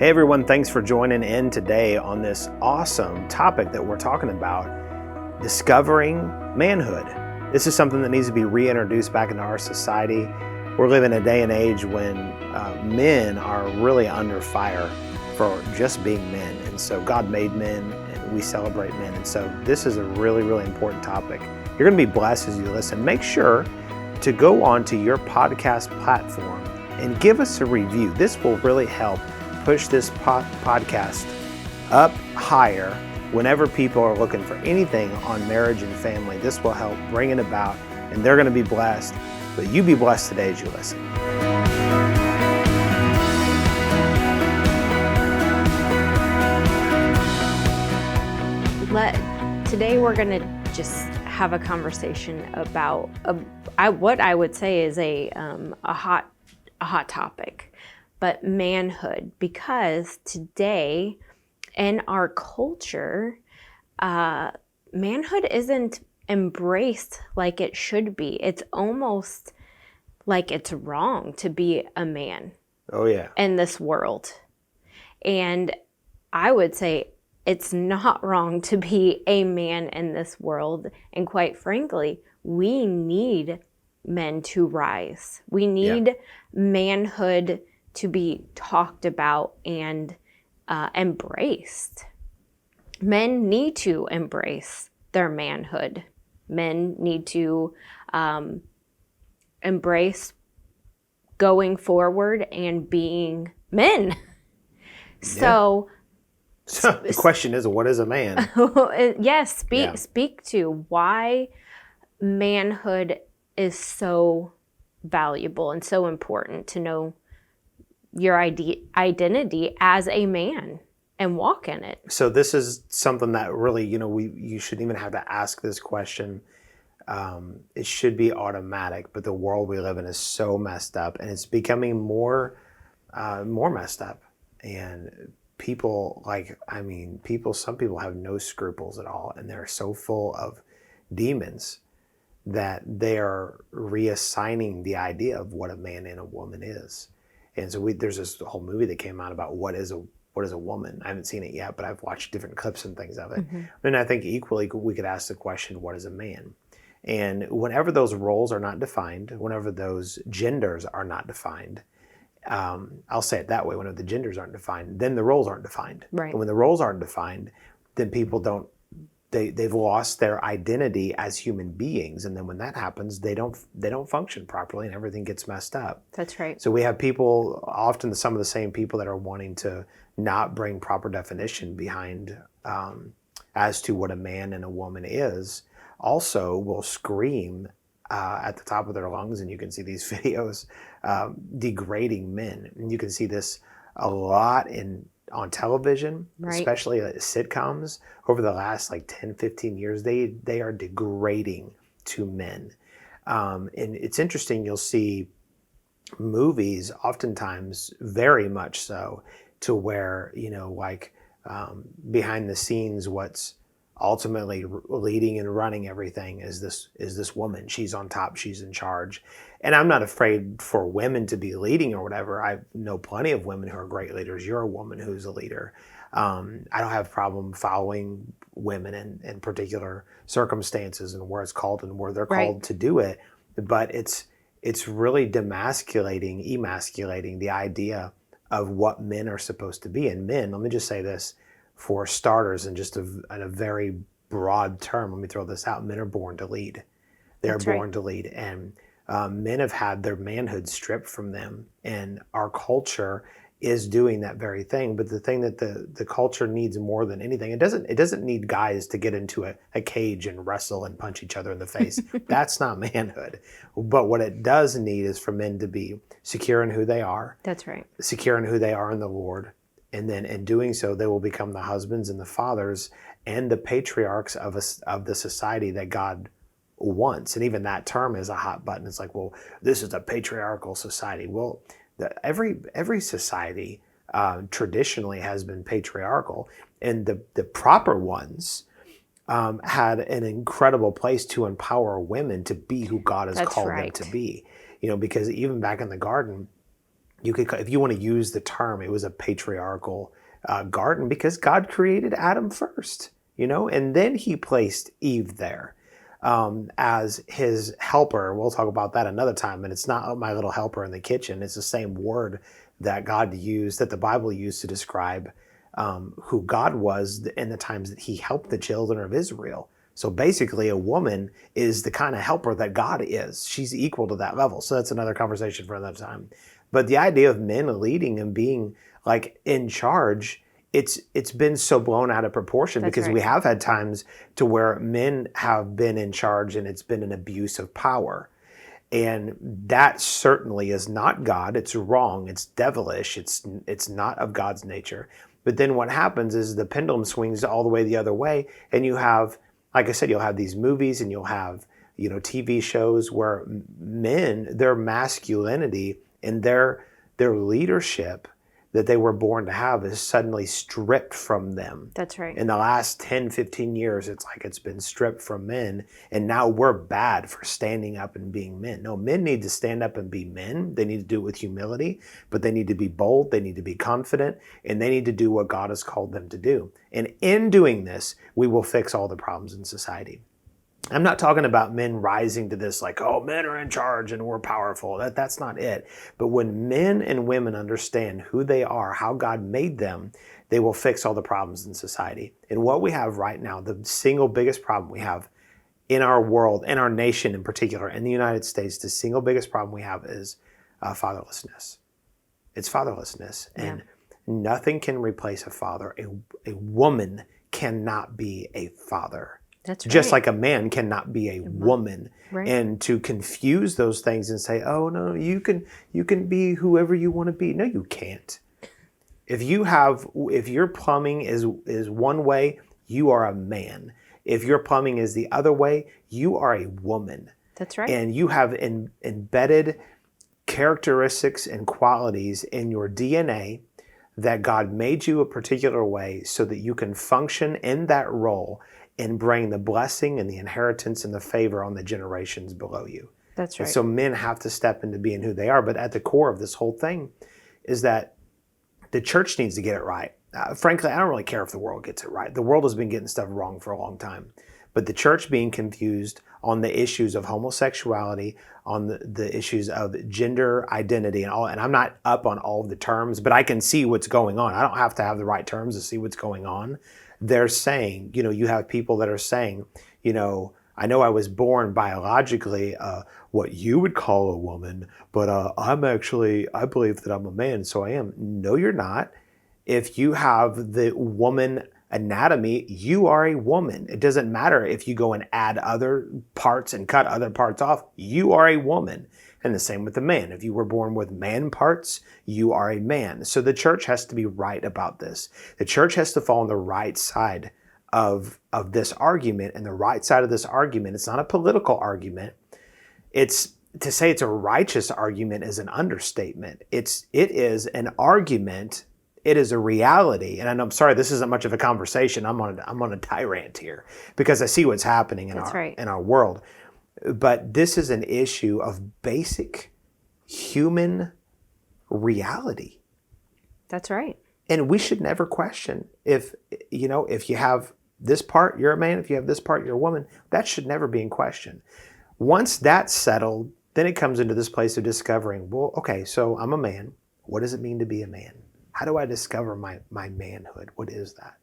Hey everyone, thanks for joining in today on this awesome topic that we're talking about, discovering manhood. This is something that needs to be reintroduced back into our society. We're living in a day and age when men are really under fire for just being men. And so God made men and we celebrate men. And so this is a really, really important topic. You're going to be blessed as you listen. Make sure to go on to your podcast platform and give us a review. This will really help push this podcast up higher whenever people are looking for anything on marriage and family. This will help bring it about, and they're going to be blessed. But you be blessed today as you listen. Today we're going to just have a conversation about what I would say is a hot topic. But manhood, because today in our culture, manhood isn't embraced like it should be. It's almost like it's wrong to be a man. Oh yeah. In this world. And I would say it's not wrong to be a man in this world. And quite frankly, we need men to rise. We need manhood to be talked about and embraced. Men need to embrace their manhood. Men need to embrace going forward and being men. So the question is, what is a man? Yes, speak to why manhood is so valuable and so important to know your identity as a man and walk in it. So this is something that really, you shouldn't even have to ask this question. It should be automatic, but the world we live in is so messed up, and it's becoming more messed up. And some people have no scruples at all, and they're so full of demons that they are reassigning the idea of what a man and a woman is. And so there's this whole movie that came out about what is a woman. I haven't seen it yet, but I've watched different clips and things of it. Mm-hmm. And I think equally we could ask the question, what is a man? And whenever those roles are not defined, whenever those genders are not defined, I'll say it that way, whenever the genders aren't defined, then the roles aren't defined. Right. And when the roles aren't defined, then people they've lost their identity as human beings, and then when that happens, they don't function properly, and everything gets messed up. That's right. So we have people, often some of the same people that are wanting to not bring proper definition behind as to what a man and a woman is, also will scream at the top of their lungs, and you can see these videos degrading men, and you can see this a lot on television, right. Especially sitcoms. Over the last 10, 15 years, they are degrading to men. And it's interesting, you'll see movies oftentimes very much so to where, behind the scenes, what's ultimately leading and running everything is this woman. She's on top, she's in charge. And I'm not afraid for women to be leading or whatever. I know plenty of women who are great leaders. You're a woman who's a leader. I don't have a problem following women in particular circumstances and where it's called and where they're called to do it. But it's really emasculating the idea of what men are supposed to be. And men, let me just say this for starters, and just in a very broad term, let me throw this out. Men are born to lead. They're born to lead. And men have had their manhood stripped from them, and our culture is doing that very thing. But the thing that the culture needs more than anything, it doesn't need guys to get into a cage and wrestle and punch each other in the face. That's not manhood. But what it does need is for men to be secure in who they are. That's right. Secure in who they are in the Lord. And then in doing so, they will become the husbands and the fathers and the patriarchs of the society that God wants. And even that term is a hot button. It's like, well, this is a patriarchal society. Well, every society traditionally has been patriarchal, and the proper ones had an incredible place to empower women to be who God has called them to be. Because even back in the garden, you could, if you want to use the term, it was a patriarchal garden because God created Adam first, and then he placed Eve there as his helper. We'll talk about that another time. And it's not my little helper in the kitchen. It's the same word that God used, that the Bible used to describe who God was in the times that he helped the children of Israel. So basically, a woman is the kind of helper that God is. She's equal to that level. So that's another conversation for another time. But the idea of men leading and being like in charge, it's been so blown out of proportion because we have had times to where men have been in charge and it's been an abuse of power. And that certainly is not God. It's wrong. It's devilish. It's not of God's nature. But then what happens is the pendulum swings all the way the other way, and you have, like I said, you'll have these movies and you'll have, TV shows where men, their masculinity and their leadership that they were born to have is suddenly stripped from them. That's right. In the last 10, 15 years, it's like it's been stripped from men, and now we're bad for standing up and being men. No, men need to stand up and be men. They need to do it with humility, but they need to be bold, they need to be confident, and they need to do what God has called them to do. And in doing this, we will fix all the problems in society. I'm not talking about men rising to this like, oh, men are in charge and we're powerful. That's not it. But when men and women understand who they are, how God made them, they will fix all the problems in society. And what we have right now, the single biggest problem we have in our world, in our nation in particular, in the United States, the single biggest problem we have is fatherlessness. It's fatherlessness. Yeah. And nothing can replace a father. A woman cannot be a father. That's right. Just like a man cannot be a woman. Right. And to confuse those things and say, oh no, you can be whoever you want to be. No, you can't. If your plumbing is one way, you are a man. If your plumbing is the other way, you are a woman. That's right. And you have embedded characteristics and qualities in your DNA that God made you a particular way so that you can function in that role and bring the blessing and the inheritance and the favor on the generations below you. That's right. And so men have to step into being who they are. But at the core of this whole thing is that the church needs to get it right. Frankly, I don't really care if the world gets it right. The world has been getting stuff wrong for a long time. But the church being confused on the issues of homosexuality, on the issues of gender identity and all, and I'm not up on all of the terms, but I can see what's going on. I don't have to have the right terms to see what's going on. They're saying, you have people that are saying, I know I was born biologically what you would call a woman, but I believe that I'm a man, so I am. No, you're not. If you have the woman anatomy, you are a woman. It doesn't matter if you go and add other parts and cut other parts off. You are a woman. And the same with the man. If you were born with man parts, you are a man. So the church has to be right about this. The church has to fall on the right side of this argument. And the right side of this argument, it's not a political argument. It's to say it's a righteous argument is an understatement. It is an argument. It is a reality. And I'm sorry, this isn't much of a conversation. I'm on a tirade here because I see what's happening in our world. But this is an issue of basic human reality. That's right. And we should never question if you have this part, you're a man. If you have this part, you're a woman. That should never be in question. Once that's settled, then it comes into this place of discovering, well, okay, so I'm a man. What does it mean to be a man? How do I discover my manhood? What is that?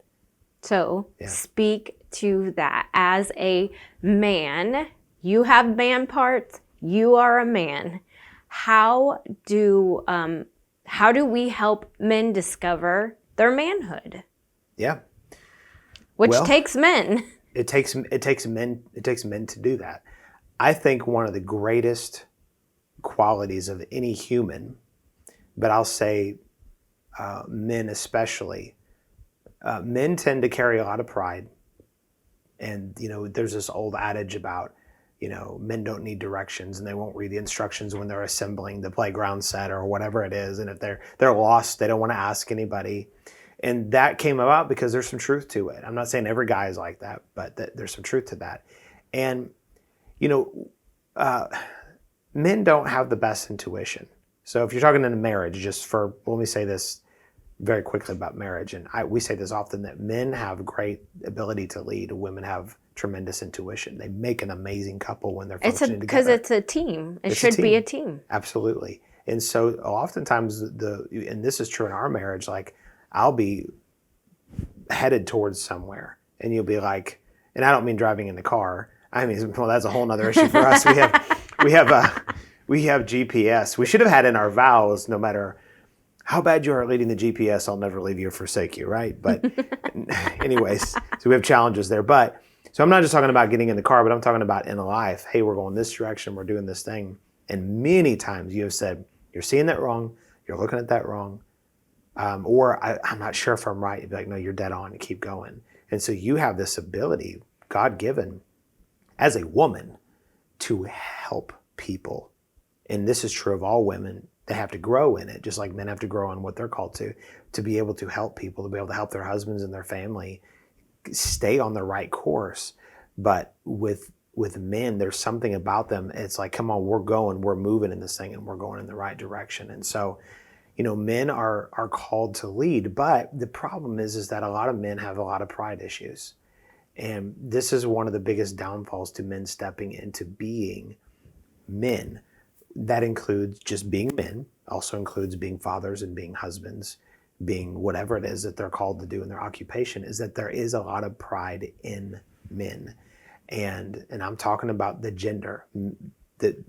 So speak to that. As a man, you have man parts. You are a man. How do we help men discover their manhood? Yeah. Which takes men. It takes men to do that. I think one of the greatest qualities of any human, but I'll say men especially, men tend to carry a lot of pride. And, there's this old adage about, men don't need directions and they won't read the instructions when they're assembling the playground set or whatever it is. And if they're lost, they don't want to ask anybody. And that came about because there's some truth to it. I'm not saying every guy is like that, but there's some truth to that. And, men don't have the best intuition. So if you're talking in a marriage, let me say this very quickly about marriage, and we say this often, that men have great ability to lead, women have tremendous intuition. They make an amazing couple when they're functioning together. Because it's a team. It should be a team. Absolutely. And so oftentimes and this is true in our marriage, like I'll be headed towards somewhere and you'll be like, and I don't mean driving in the car. I mean, well, that's a whole nother issue for us. We have GPS. We should have had in our vows, no matter how bad you are at leading the GPS, I'll never leave you or forsake you, right? But anyways, so we have challenges there. But so I'm not just talking about getting in the car, but I'm talking about in life. Hey, we're going this direction. We're doing this thing. And many times you have said, you're seeing that wrong. You're looking at that wrong. Or I'm not sure if I'm right. You'd be like, no, you're dead on. You keep going. And so you have this ability, God-given, as a woman, to help people. And this is true of all women. They have to grow in it, just like men have to grow in what they're called to be able to help people, to be able to help their husbands and their family stay on the right course. But with men, there's something about them. It's like, come on, we're moving in this thing and we're going in the right direction. And so, men are called to lead, but the problem is that a lot of men have a lot of pride issues. And this is one of the biggest downfalls to men stepping into being men. That includes just being men, also includes being fathers and being husbands, being whatever it is that they're called to do in their occupation, is that there is a lot of pride in men. And I'm talking about the gender. That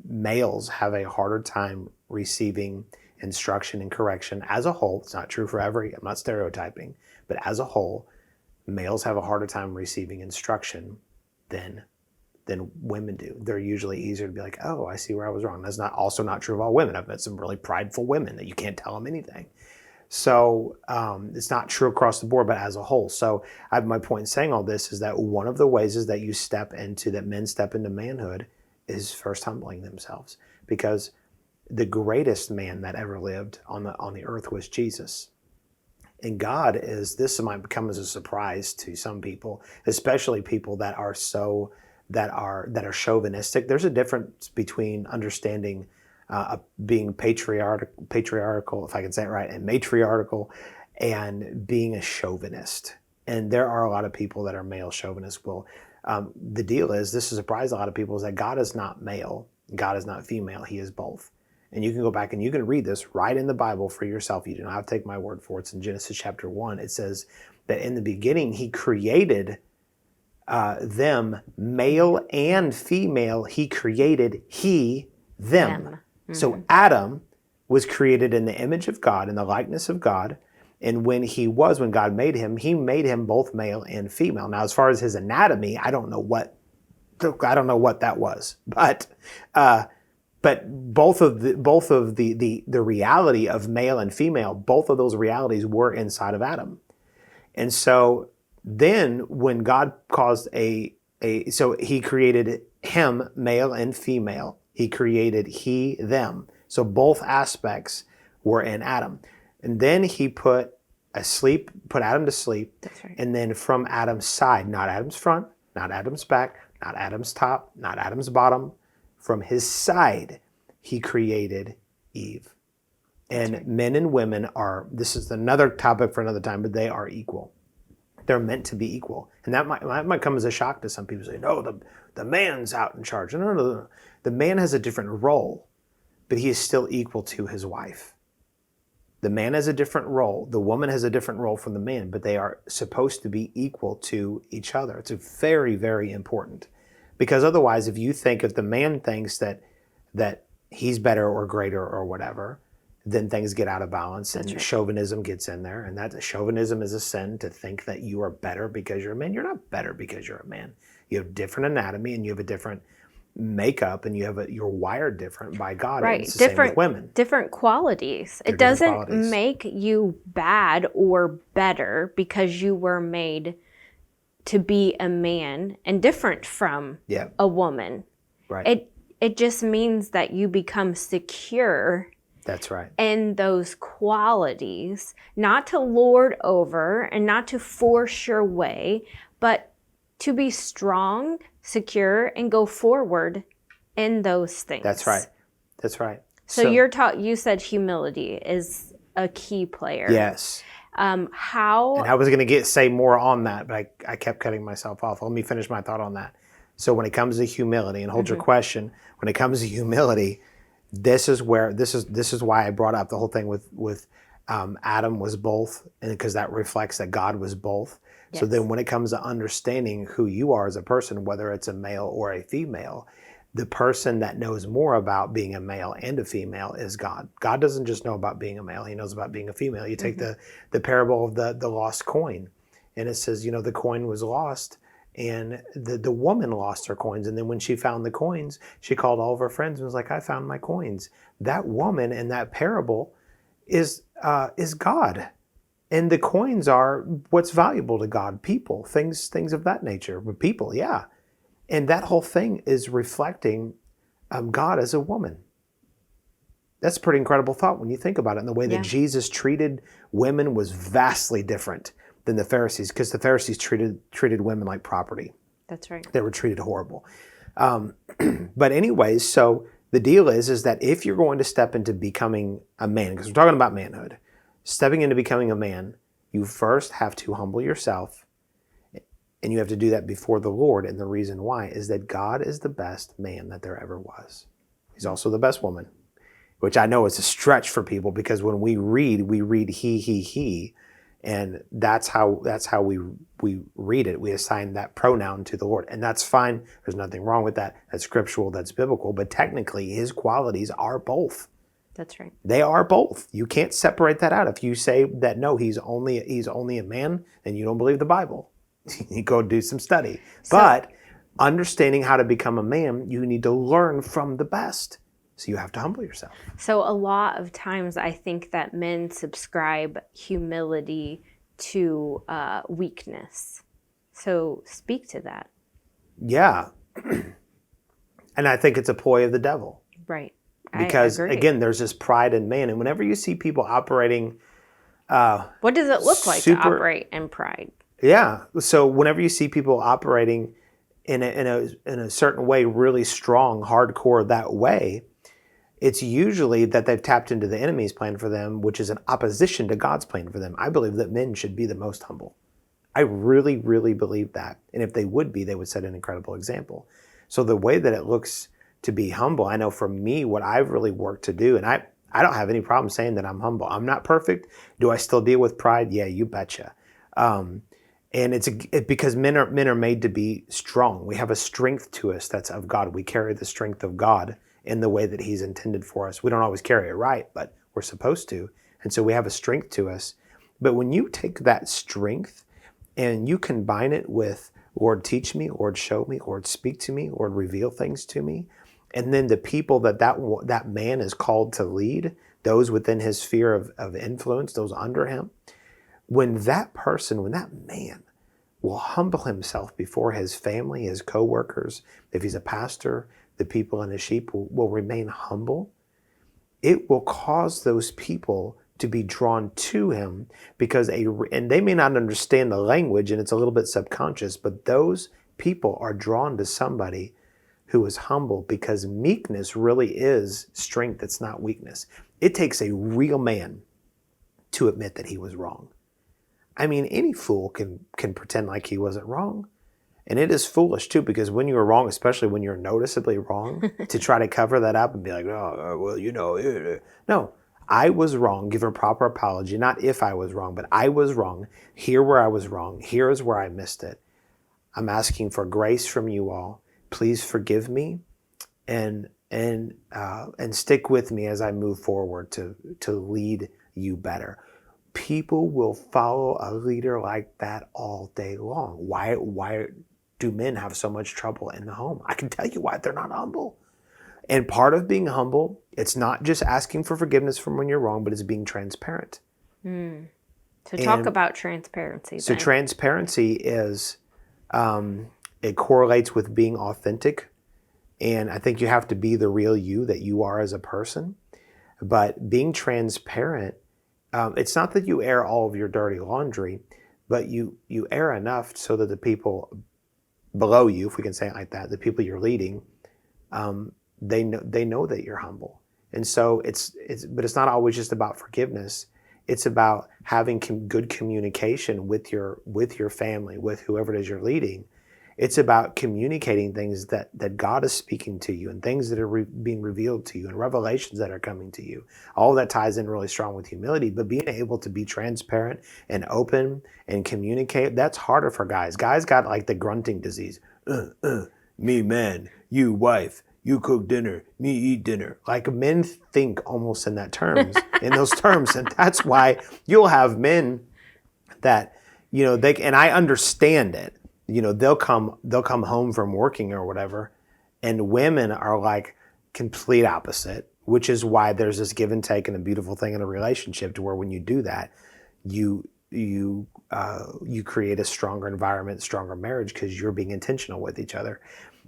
males have a harder time receiving instruction and correction as a whole. It's not true for I'm not stereotyping, but as a whole, males have a harder time receiving instruction than women do. They're usually easier to be like, oh, I see where I was wrong. That's also not true of all women. I've met some really prideful women that you can't tell them anything. So it's not true across the board, but as a whole. So my point in saying all this is that one of the ways is that men step into manhood is first humbling themselves, because the greatest man that ever lived on the earth was Jesus. And this might come as a surprise to some people, especially people that are chauvinistic. There's a difference between understanding being patriarchal, if I can say it right, and matriarchal, and being a chauvinist. And there are a lot of people that are male chauvinists. Well, the deal is, this is a surprise to a lot of people, is that God is not male, God is not female, he is both. And you can go back and you can read this right in the Bible for yourself. You do not have to take my word for it. It's in Genesis chapter 1. It says that in the beginning he created them, male and female, he created them. Mm-hmm. So Adam was created in the image of God, in the likeness of God. And when God made him, he made him both male and female. Now, as far as his anatomy, I don't know what that was, but both of the reality of male and female, both of those realities were inside of Adam. And so then when God caused so he created him, male and female. He created them. So both aspects were in Adam. And then he put Adam to sleep. That's right. And then from Adam's side, not Adam's front, not Adam's back, not Adam's top, not Adam's bottom, from his side, he created Eve. And right. Men and women this is another topic for another time, but they are equal. They're meant to be equal. And that might come as a shock to some people. Say, no, the man's out in charge. No. The man has a different role, but he is still equal to his wife. The man has a different role. The woman has a different role from the man, but they are supposed to be equal to each other. It's very, very important. Because otherwise, if the man thinks that he's better or greater or whatever, then things get out of balance. That's and right. Chauvinism gets in there. And that chauvinism is a sin, to think that you are better because you're a man. You're not better because you're a man. You have different anatomy and you have a different makeup, and you're wired different by God. Right. And it's the same with women. Different qualities. It doesn't make you bad or better because you were made to be a man and different from a woman. Right. It just means that you become secure. That's right. In those qualities, not to lord over and not to force your way, but to be strong, secure, and go forward in those things. That's right. That's right. So you said humility is a key player. Yes. How? And I was going to say more on that, but I kept cutting myself off. Let me finish my thought on that. So when it comes to humility, and hold your question, when it comes to humility, this is why I brought up the whole thing with Adam was both, and because that reflects that God was both. Yes. So then when it comes to understanding who you are as a person, whether it's a male or a female, the person that knows more about being a male and a female is God. God doesn't just know about being a male, he knows about being a female. You take the parable of the lost coin, and it says, the coin was lost, and the woman lost her coins. And then when she found the coins, she called all of her friends and was like, I found my coins. That woman in that parable is God. And the coins are what's valuable to God, people, things of that nature. But people, yeah. And that whole thing is reflecting God as a woman. That's a pretty incredible thought when you think about it. And the way that Jesus treated women was vastly different than the Pharisees, because the Pharisees treated women like property. That's right. They were treated horrible. But anyways, so the deal is that if you're going to step into becoming a man, because we're talking about manhood, stepping into becoming a man, you first have to humble yourself. And you have to do that before the Lord. And the reason why is that God is the best man that there ever was. He's also the best woman, which I know is a stretch for people, because when we read he. And that's how we read it. We assign that pronoun to the Lord. And that's fine. There's nothing wrong with that. That's scriptural, that's biblical. But technically, his qualities are both. That's right. They are both. You can't separate that out. If you say that, no, he's only a man, then you don't believe the Bible. You go do some study. But understanding how to become a man, you need to learn from the best. So you have to humble yourself. So a lot of times I think that men subscribe humility to weakness. So speak to that. Yeah. And I think it's a ploy of the devil. Right. Because, again, there's this pride in man. And whenever you see people operating... what does it look like to operate in pride? Yeah. So whenever you see people operating in a certain way, really strong, hardcore that way, it's usually that they've tapped into the enemy's plan for them, which is in opposition to God's plan for them. I believe that men should be the most humble. I really, really believe that. And if they would be, they would set an incredible example. So the way that it looks to be humble, I know for me, what I've really worked to do, and I don't have any problem saying that I'm humble. I'm not perfect. Do I still deal with pride? Yeah, you betcha. And it's because men are made to be strong. We have a strength to us that's of God. We carry the strength of God in the way that he's intended for us. We don't always carry it right, but we're supposed to. And so we have a strength to us. But when you take that strength and you combine it with, Lord, teach me, Lord, show me, Lord, speak to me, Lord, reveal things to me, and then the people that man is called to lead, those within his sphere of influence, those under him, when that man will humble himself before his family, his co-workers, if he's a pastor, the people and his sheep will remain humble, it will cause those people to be drawn to him, because and they may not understand the language, and it's a little bit subconscious, but those people are drawn to somebody who is humble, because meekness really is strength. It's not weakness. It takes a real man to admit that he was wrong. I mean, any fool can pretend like he wasn't wrong. And it is foolish too, because when you are wrong, especially when you're noticeably wrong, to try to cover that up and be like, oh, well, no, I was wrong. Give a proper apology. Not if I was wrong, but I was wrong. Here where I was wrong. Here is where I missed it. I'm asking for grace from you all. Please forgive me, and stick with me as I move forward to lead you better. People will follow a leader like that all day long. Why do men have so much trouble in the home? I can tell you why. They're not humble. And part of being humble, it's not just asking for forgiveness from when you're wrong, but it's being transparent. So talk about transparency. So transparency is, it correlates with being authentic. And I think you have to be the real you that you are as a person. But being transparent, it's not that you air all of your dirty laundry, but you air enough so that the people below you, if we can say it like that, the people you're leading, they know that you're humble. And so but it's not always just about forgiveness. It's about having good communication with your family, with whoever it is you're leading. It's about communicating things that God is speaking to you, and things that are being revealed to you, and revelations that are coming to you. All of that ties in really strong with humility, but being able to be transparent and open and communicate, that's harder for guys. Guys got like the grunting disease. Me man, you wife, you cook dinner, me eat dinner. Like men think almost in those terms. And that's why you'll have men that, and I understand it. They'll come home from working or whatever, and women are like complete opposite, which is why there's this give and take and a beautiful thing in a relationship, to where when you do that, you create a stronger environment, stronger marriage, because you're being intentional with each other.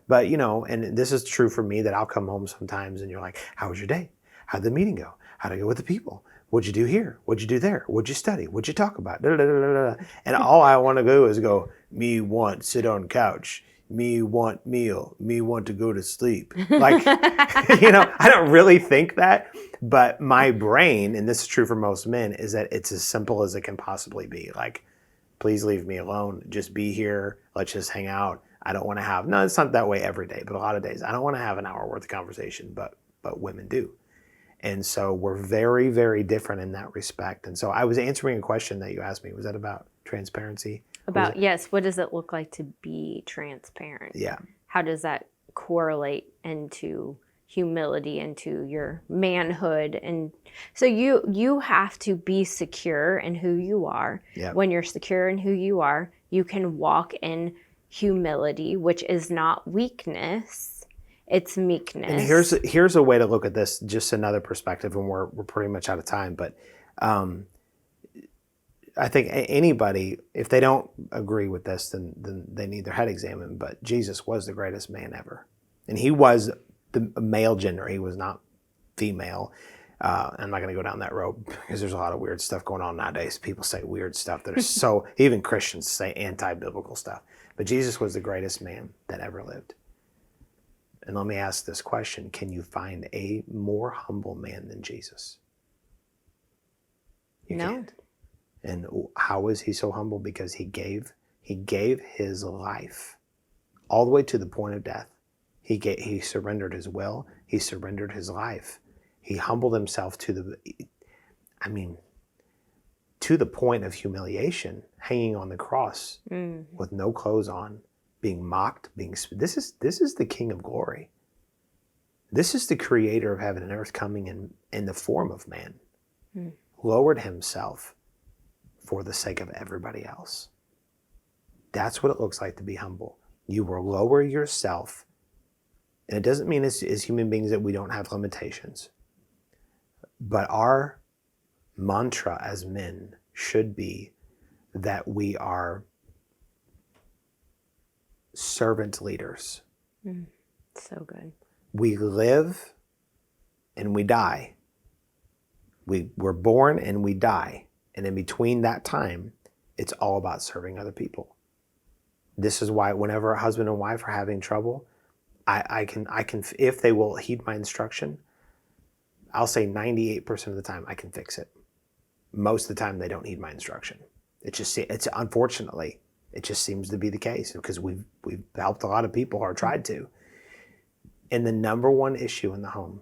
But, and this is true for me, that I'll come home sometimes and you're like, how was your day? How'd the meeting go? How'd it go with the people? What'd you do here? What'd you do there? What'd you study? What'd you talk about? Da, da, da, da, da. And all I want to do is go, me want sit on couch. Me want meal. Me want to go to sleep. Like, I don't really think that, but my brain, and this is true for most men, is that it's as simple as it can possibly be. Like, please leave me alone. Just be here. Let's just hang out. I don't want to have, no, it's not that way every day, but a lot of days, I don't want to have an hour worth of conversation, but women do. And so we're very, very different in that respect. And so I was answering a question that you asked me. Was that about transparency? Yes. What does it look like to be transparent? Yeah. How does that correlate into humility, into your manhood? And so you have to be secure in who you are. Yeah. When you're secure in who you are, you can walk in humility, which is not weakness, it's meekness. And here's a way to look at this, just another perspective, and we're pretty much out of time, but I think anybody, if they don't agree with this, then they need their head examined. But Jesus was the greatest man ever, and he was the male gender. He was not female. I'm not going to go down that road, because there's a lot of weird stuff going on nowadays. People say weird stuff that are so, even Christians say anti-biblical stuff. But Jesus was the greatest man that ever lived. And let me ask this question. Can you find a more humble man than Jesus? You No. can't. And how was he so humble? Because he gave his life all the way to the point of death. He surrendered his will. He surrendered his life. He humbled himself to the point of humiliation, hanging on the cross with no clothes on, being mocked, this is the King of glory. This is the creator of heaven and earth coming in the form of man, lowered himself for the sake of everybody else. That's what it looks like to be humble. You will lower yourself, and it doesn't mean as human beings that we don't have limitations. But our mantra as men should be that we are servant leaders. So good. We live and we die. We're born and we die. And in between that time, it's all about serving other people. This is why whenever a husband and wife are having trouble, I can, if they will heed my instruction, I'll say 98% of the time I can fix it. Most of the time they don't heed my instruction. It's unfortunately, it just seems to be the case, because we've helped a lot of people or tried to. And the number one issue in the home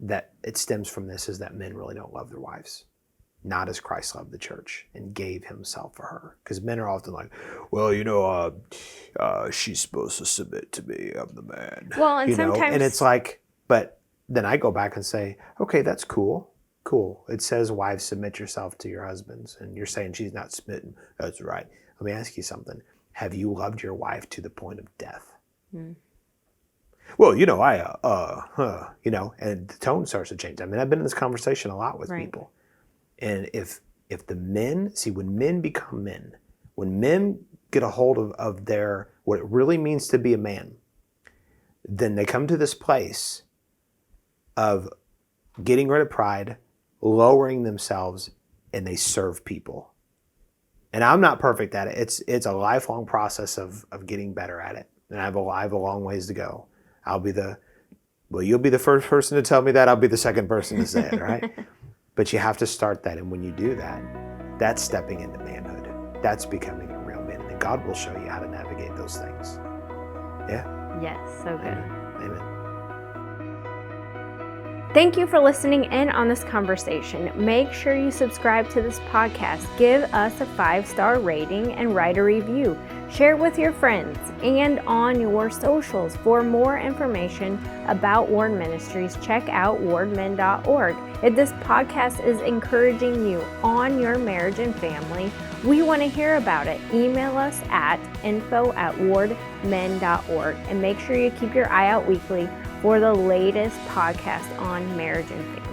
that it stems from this is that men really don't love their wives, not as Christ loved the church and gave himself for her. Because men are often like, well, she's supposed to submit to me. I'm the man. Well, and sometimes, and it's like, but then I go back and say, okay, that's cool. It says, wives, submit yourself to your husbands. And you're saying she's not submitting. That's right. Let me ask you something. Have you loved your wife to the point of death? Well, and the tone starts to change. I mean, I've been in this conversation a lot with people. And if the men, when men become men, when men get a hold of what it really means to be a man, then they come to this place of getting rid of pride, lowering themselves, and they serve people. And I'm not perfect at it. It's a lifelong process of getting better at it. And I have a long ways to go. I'll be the Well, you'll be the first person to tell me that. I'll be the second person to say it, right? But you have to start that. And when you do that, that's stepping into manhood. That's becoming a real man. And God will show you how to navigate those things. Yeah. Yes, so good. Amen. Thank you for listening in on this conversation. Make sure you subscribe to this podcast, give us a 5-star rating, and write a review. Share it with your friends and on your socials. For more information about Ward Ministries, check out wardmen.org. If this podcast is encouraging you on your marriage and family, we want to hear about it. Email us at info@wardmen.org, and make sure you keep your eye out weekly for the latest podcast on marriage and family.